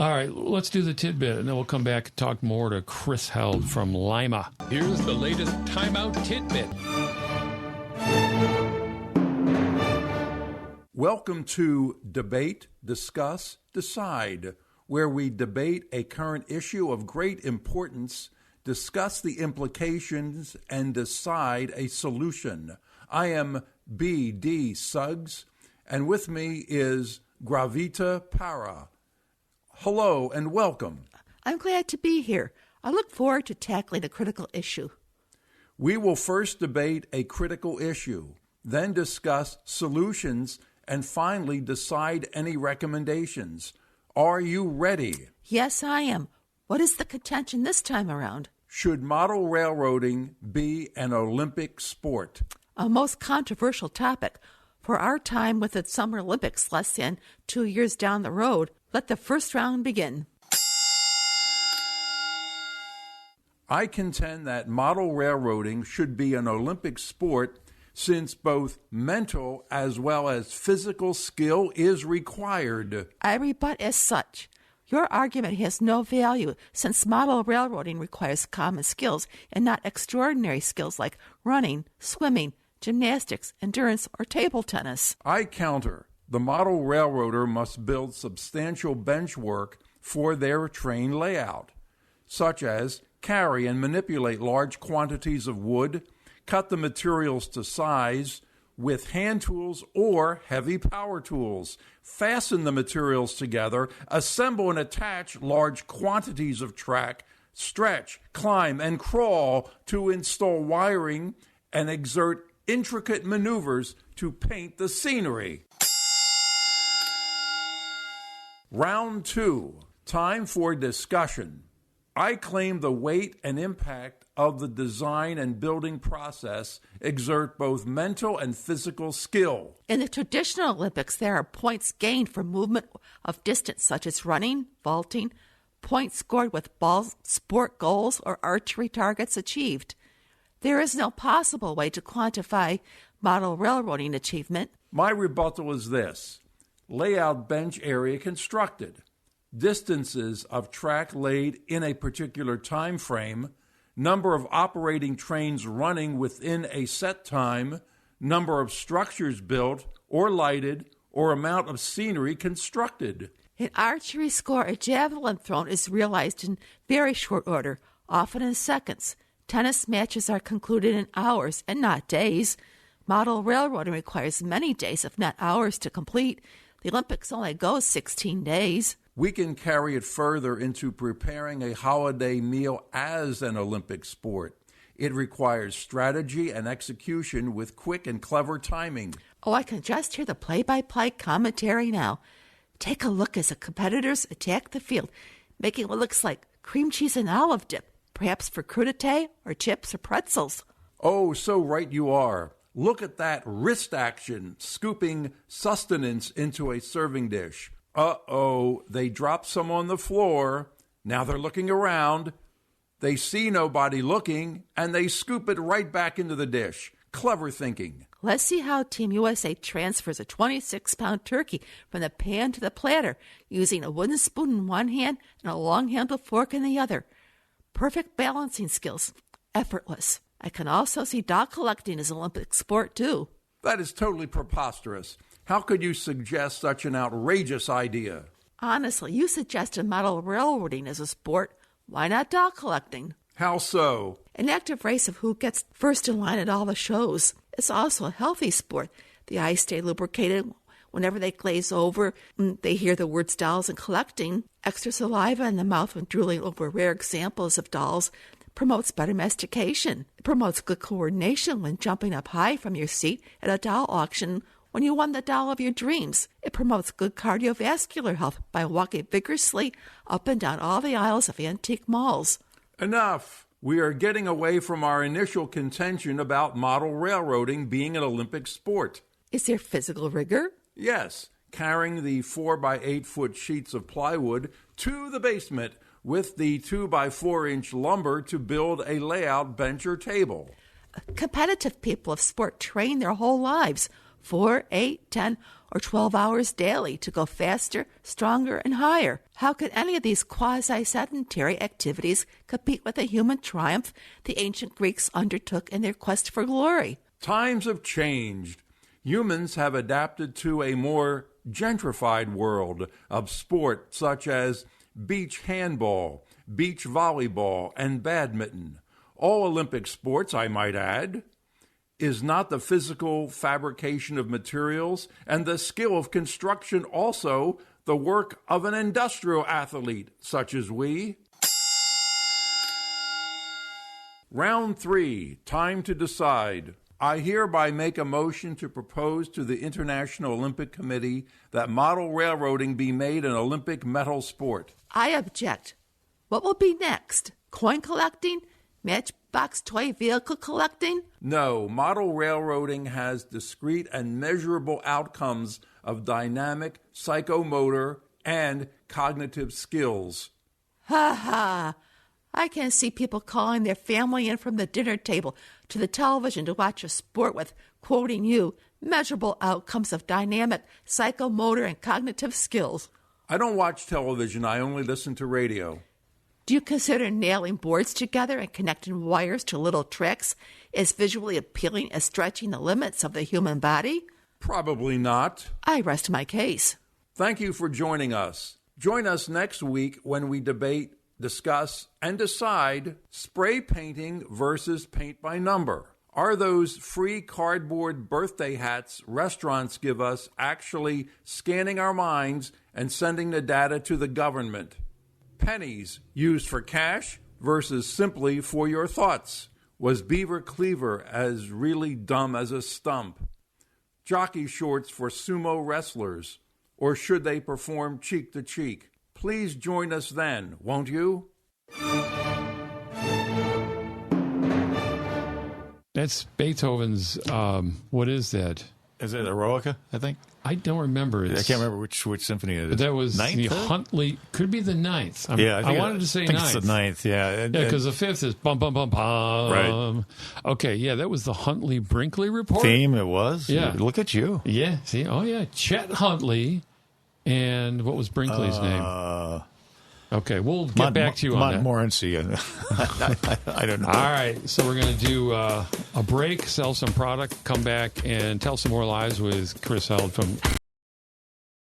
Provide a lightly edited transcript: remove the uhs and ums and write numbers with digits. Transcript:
All right, let's do the tidbit, and then we'll come back and talk more to Chris Held from Lima. Here's the latest timeout tidbit. Welcome to Debate, Discuss, Decide, where we debate a current issue of great importance, discuss the implications, and decide a solution. I am B.D. Suggs, and with me is Gravita Para. Hello and welcome. I'm glad to be here. I look forward to tackling a critical issue. We will first debate a critical issue, then discuss solutions, and finally decide any recommendations. Are you ready? Yes, I am. What is the contention this time around? Should model railroading be an Olympic sport? A most controversial topic. For our time with the Summer Olympics less than 2 years down the road, let the first round begin. I contend that model railroading should be an Olympic sport since both mental as well as physical skill is required. I rebut as such. Your argument has no value since model railroading requires common skills and not extraordinary skills like running, swimming, gymnastics, endurance, or table tennis. I counter. The model railroader must build substantial bench work for their train layout, such as carry and manipulate large quantities of wood, cut the materials to size with hand tools or heavy power tools, fasten the materials together, assemble and attach large quantities of track, stretch, climb, and crawl to install wiring, and exert intricate maneuvers to paint the scenery. Round 2. Time for discussion. I claim the weight and impact of the design and building process exert both mental and physical skill. In the traditional Olympics, there are points gained for movement of distance such as running, vaulting, points scored with ball sport goals, or archery targets achieved. There is no possible way to quantify model railroading achievement. My rebuttal is this. Layout bench area constructed, distances of track laid in a particular time frame, number of operating trains running within a set time, number of structures built or lighted, or amount of scenery constructed. In archery score, a javelin thrown is realized in very short order, often in seconds. Tennis matches are concluded in hours and not days. Model railroading requires many days, if not hours, to complete. The Olympics only go 16 days. We can carry it further into preparing a holiday meal as an Olympic sport. It requires strategy and execution with quick and clever timing. Oh, I can just hear the play-by-play commentary now. Take a look as the competitors attack the field, making what looks like cream cheese and olive dip, perhaps for crudité or chips or pretzels. Oh, so right you are. Look at that wrist action, scooping sustenance into a serving dish. Uh-oh, they dropped some on the floor. Now they're looking around. They see nobody looking, and they scoop it right back into the dish. Clever thinking. Let's see how Team USA transfers a 26-pound turkey from the pan to the platter, using a wooden spoon in one hand and a long-handled fork in the other. Perfect balancing skills. Effortless. I can also see dog collecting as an Olympic sport, too. That is totally preposterous. How could you suggest such an outrageous idea? Honestly, you suggested model railroading as a sport. Why not dog collecting? How so? An active race of who gets first in line at all the shows. It's also a healthy sport. The eyes stay lubricated whenever they glaze over. They hear the words dolls and collecting. Extra saliva in the mouth when drooling over rare examples of dolls promotes better mastication. It promotes good coordination when jumping up high from your seat at a doll auction when you won the doll of your dreams. It promotes good cardiovascular health by walking vigorously up and down all the aisles of antique malls. Enough. We are getting away from our initial contention about model railroading being an Olympic sport. Is there physical rigor? Yes. Carrying the 4-by-8 foot sheets of plywood to the basement with the 2-by-4-inch lumber to build a layout bench or table. Competitive people of sport train their whole lives. 4, 8, 10, or 12 hours daily to go faster, stronger, and higher. How could any of these quasi-sedentary activities compete with the human triumph the ancient Greeks undertook in their quest for glory? Times have changed. Humans have adapted to a more gentrified world of sport such as beach handball, beach volleyball, and badminton. All Olympic sports, I might add, is not the physical fabrication of materials and the skill of construction also the work of an industrial athlete such as we. Round 3, time to decide. I hereby make a motion to propose to the International Olympic Committee that model railroading be made an Olympic medal sport. I object. What will be next? Coin collecting? Matchbox toy vehicle collecting? No, model railroading has discrete and measurable outcomes of dynamic, psychomotor, and cognitive skills. Ha ha! I can see people calling their family in from the dinner table to the television to watch a sport with, quoting you, measurable outcomes of dynamic, psychomotor, and cognitive skills. I don't watch television, I only listen to radio. Do you consider nailing boards together and connecting wires to little tracks as visually appealing as stretching the limits of the human body? Probably not. I rest my case. Thank you for joining us. Join us next week when we debate, discuss, and decide spray painting versus paint by number. Are those free cardboard birthday hats restaurants give us actually scanning our minds and sending the data to the government? Pennies used for cash versus simply for your thoughts. Was Beaver Cleaver as really dumb as a stump? Jockey shorts for sumo wrestlers, or should they perform cheek to cheek? Please join us then, won't you? That's Beethoven's, what is that? Is it Eroica, I think? I don't remember. I can't remember which symphony it is. That was ninth, the third? Huntley. Could be the ninth. I wanted to say I think ninth. it's the ninth, yeah. Yeah, because the fifth is bum, bum, bum, bum. Right. Okay, yeah, that was the Huntley-Brinkley report. Theme, it was. Yeah. Look at you. Yeah, see? Oh, yeah. Chet Huntley. And what was Brinkley's name? Okay, we'll get back to you on that. Montmorency. I don't know. All right, so we're going to do a break, sell some product, come back, and tell some more lies with Chris Held from